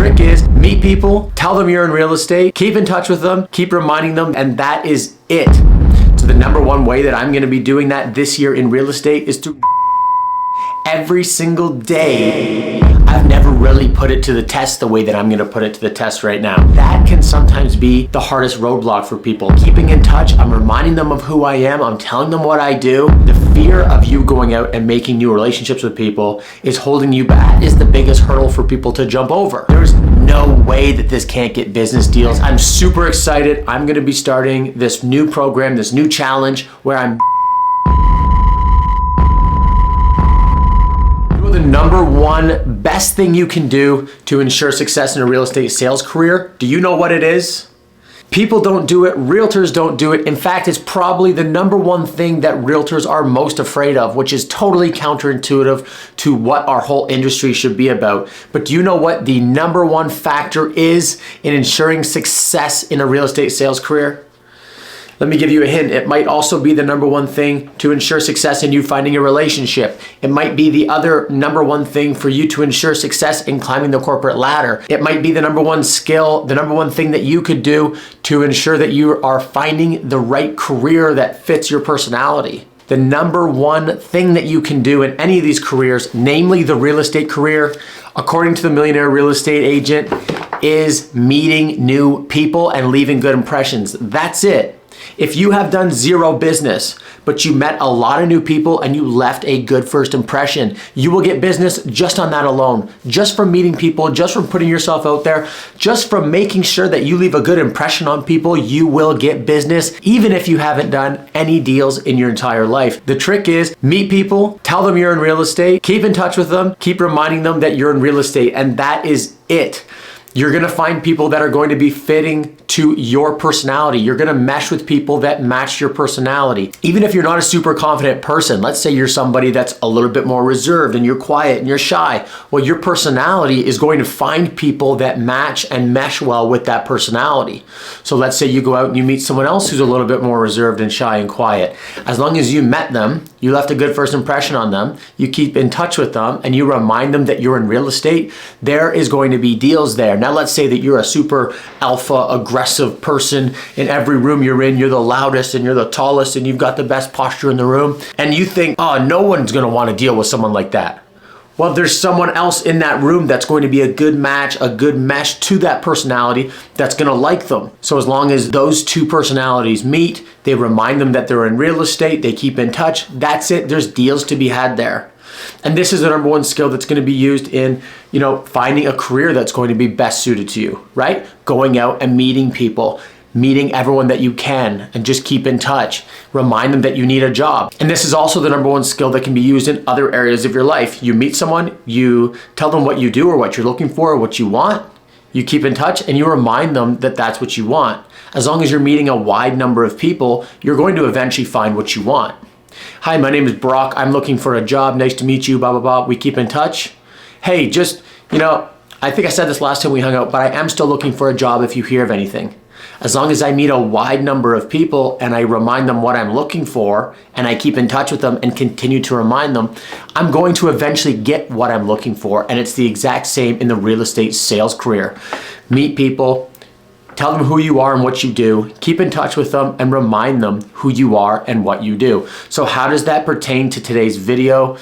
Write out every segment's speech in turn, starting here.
trick is meet people, tell them you're in real estate, keep in touch with them, keep reminding them, and that is it. So the number one way that I'm gonna be doing that this year in real estate is to every single day. I've never really put it to the test the way that I'm gonna put it to the test right now. That can sometimes be the hardest roadblock for people. Keeping in touch, I'm reminding them of who I am, I'm telling them what I do. The fear of you going out and making new relationships with people is holding you back, is the biggest hurdle for people to jump over. There's no way that this can't get business deals. I'm super excited. I'm gonna be starting this new program, this new challenge where I'm the number one best thing you can do to ensure success in a real estate sales career. Do you know what it is? People don't do it, realtors don't do it. In fact, it's probably the number one thing that realtors are most afraid of, which is totally counterintuitive to what our whole industry should be about. But do you know what the number one factor is in ensuring success in a real estate sales career? Let me give you a hint. It might also be the number one thing to ensure success in you finding a relationship. It might be the other number one thing for you to ensure success in climbing the corporate ladder. It might be the number one skill, the number one thing that you could do to ensure that you are finding the right career that fits your personality. The number one thing that you can do in any of these careers, namely the real estate career, according to the Millionaire Real Estate Agent, is meeting new people and leaving good impressions. That's it. If you have done zero business, but you met a lot of new people and you left a good first impression, you will get business just on that alone. Just from meeting people, just from putting yourself out there, just from making sure that you leave a good impression on people, you will get business, even if you haven't done any deals in your entire life. The trick is meet people, tell them you're in real estate, keep in touch with them, keep reminding them that you're in real estate, and that is it. You're gonna find people that are going to be fitting to your personality. You're gonna mesh with people that match your personality. Even if you're not a super confident person, let's say you're somebody that's a little bit more reserved and you're quiet and you're shy, well, your personality is going to find people that match and mesh well with that personality. So let's say you go out and you meet someone else who's a little bit more reserved and shy and quiet. As long as you met them, you left a good first impression on them, you keep in touch with them, and you remind them that you're in real estate, there is going to be deals there. Now let's say that you're a super alpha aggressive person. In every room you're in, you're the loudest and you're the tallest and you've got the best posture in the room. And you think, oh, no one's gonna wanna deal with someone like that. Well, there's someone else in that room that's going to be a good match, a good mesh to that personality that's gonna like them. So as long as those two personalities meet, they remind them that they're in real estate, they keep in touch, that's it, there's deals to be had there. And this is the number one skill that's going to be used in, finding a career that's going to be best suited to you, right? Going out and meeting people, meeting everyone that you can, and just keep in touch. Remind them that you need a job. And this is also the number one skill that can be used in other areas of your life. You meet someone, you tell them what you do or what you're looking for or what you want. You keep in touch and you remind them that that's what you want. As long as you're meeting a wide number of people, you're going to eventually find what you want. Hi, my name is Brock. I'm looking for a job. Nice to meet you, blah, blah, blah. We keep in touch. Hey, just, I think I said this last time we hung out, but I am still looking for a job if you hear of anything. As long as I meet a wide number of people and I remind them what I'm looking for and I keep in touch with them and continue to remind them, I'm going to eventually get what I'm looking for. And it's the exact same in the real estate sales career. Meet people, tell them who you are and what you do, keep in touch with them and remind them who you are and what you do. So how does that pertain to today's video?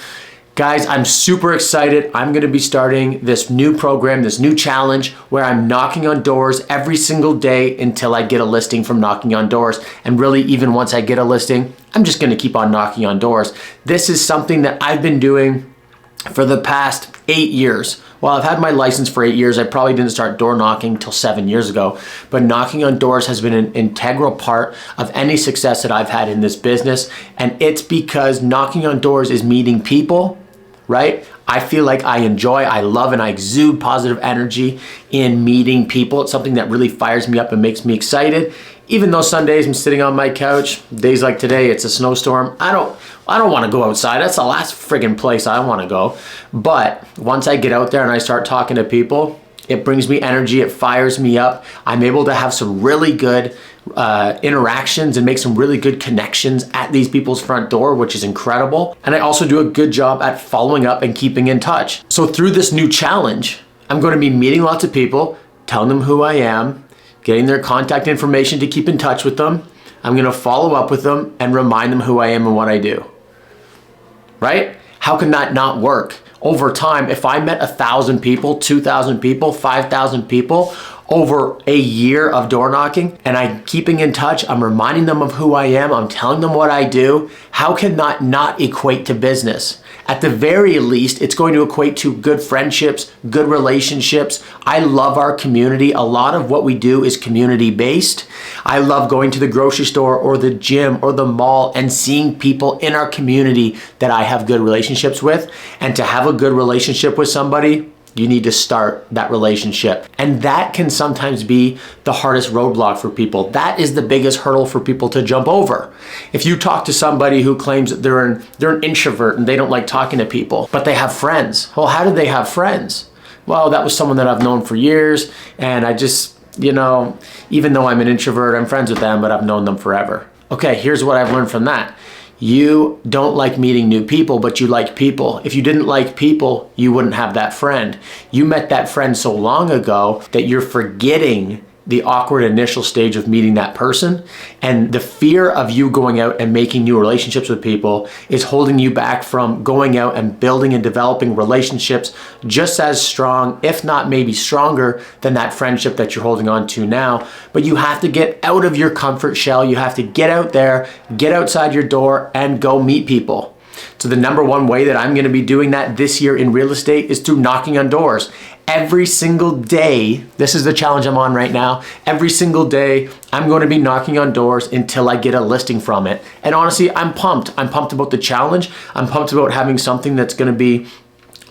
Guys, I'm super excited. I'm gonna be starting this new program, this new challenge where I'm knocking on doors every single day until I get a listing from knocking on doors. And really, even once I get a listing, I'm just gonna keep on knocking on doors. This is something that I've been doing for the past 8 years. Well, I've had my license for 8 years. I probably didn't start door knocking till 7 years ago, but knocking on doors has been an integral part of any success that I've had in this business. And it's because knocking on doors is meeting people, right? I feel like I enjoy, I love, and I exude positive energy in meeting people. It's something that really fires me up and makes me excited. Even though some days I'm sitting on my couch, days like today, it's a snowstorm. I don't want to go outside. That's the last friggin' place I want to go. But once I get out there and I start talking to people, it brings me energy, it fires me up. I'm able to have some really good interactions and make some really good connections at these people's front door, which is incredible. And I also do a good job at following up and keeping in touch. So through this new challenge, I'm going to be meeting lots of people, telling them who I am, getting their contact information to keep in touch with them. I'm going to follow up with them and remind them who I am and what I do. Right? How can that not work? Over time, if I met 1,000 people, 2,000 people, 5,000 people over a year of door knocking, and I'm keeping in touch, I'm reminding them of who I am, I'm telling them what I do, how can that not equate to business? At the very least, it's going to equate to good friendships, good relationships. I love our community. A lot of what we do is community-based. I love going to the grocery store or the gym or the mall and seeing people in our community that I have good relationships with. And to have a good relationship with somebody, you need to start that relationship. And that can sometimes be the hardest roadblock for people. That is the biggest hurdle for people to jump over. If you talk to somebody who claims that they're an introvert and they don't like talking to people, but they have friends. Well, how did they have friends? Well, that was someone that I've known for years, and I just, even though I'm an introvert, I'm friends with them, but I've known them forever. Okay, here's what I've learned from that. You don't like meeting new people, but you like people. If you didn't like people, you wouldn't have that friend. You met that friend so long ago that you're forgetting the awkward initial stage of meeting that person. And the fear of you going out and making new relationships with people is holding you back from going out and building and developing relationships just as strong, if not maybe stronger than that friendship that you're holding on to now. But you have to get out of your comfort shell. You have to get out there, get outside your door and go meet people. So the number one way that I'm going to be doing that this year in real estate is through knocking on doors. Every single day, this is the challenge I'm on right now. Every single day, I'm going to be knocking on doors until I get a listing from it. And honestly, I'm pumped. I'm pumped about the challenge. I'm pumped about having something that's going to be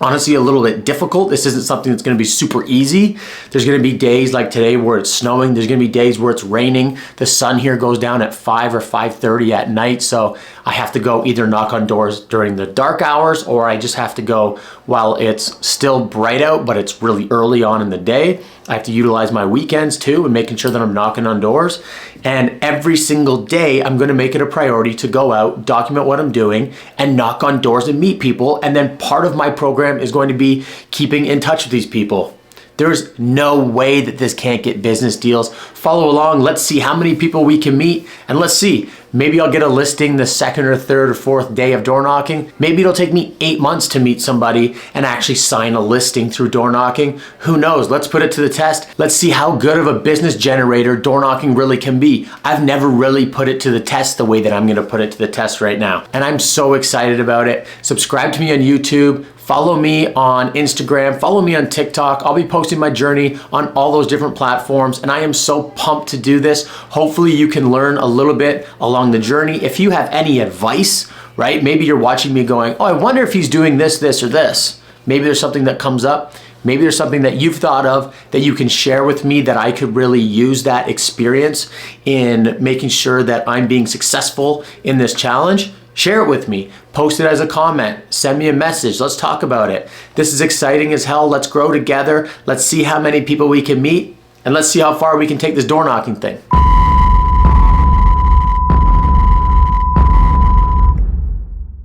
honestly a little bit difficult. This isn't something that's going to be super easy. There's going to be days like today where it's snowing. There's going to be days where it's raining. The sun here goes down at 5 or 5:30 at night. So I have to go either knock on doors during the dark hours, or I just have to go while it's still bright out, but it's really early on in the day. I have to utilize my weekends too and making sure that I'm knocking on doors. And every single day, I'm going to make it a priority to go out, document what I'm doing, and knock on doors and meet people. And then part of my program is going to be keeping in touch with these people. There's no way that this can't get business deals. Follow along. Let's see how many people we can meet. And let's see, maybe I'll get a listing the second or third or fourth day of door knocking. Maybe it'll take me 8 months to meet somebody and actually sign a listing through door knocking. Who knows? Let's put it to the test. Let's see how good of a business generator door knocking really can be. I've never really put it to the test the way that I'm gonna put it to the test right now. And I'm so excited about it. Subscribe to me on YouTube. Follow me on Instagram, follow me on TikTok. I'll be posting my journey on all those different platforms, and I am so pumped to do this. Hopefully you can learn a little bit along the journey. If you have any advice, right? Maybe you're watching me going, oh, I wonder if he's doing this, this, or this. Maybe there's something that comes up. Maybe there's something that you've thought of that you can share with me that I could really use that experience in making sure that I'm being successful in this challenge. Share it with me, post it as a comment, send me a message, let's talk about it. This is exciting as hell, let's grow together, let's see how many people we can meet, and let's see how far we can take this door knocking thing.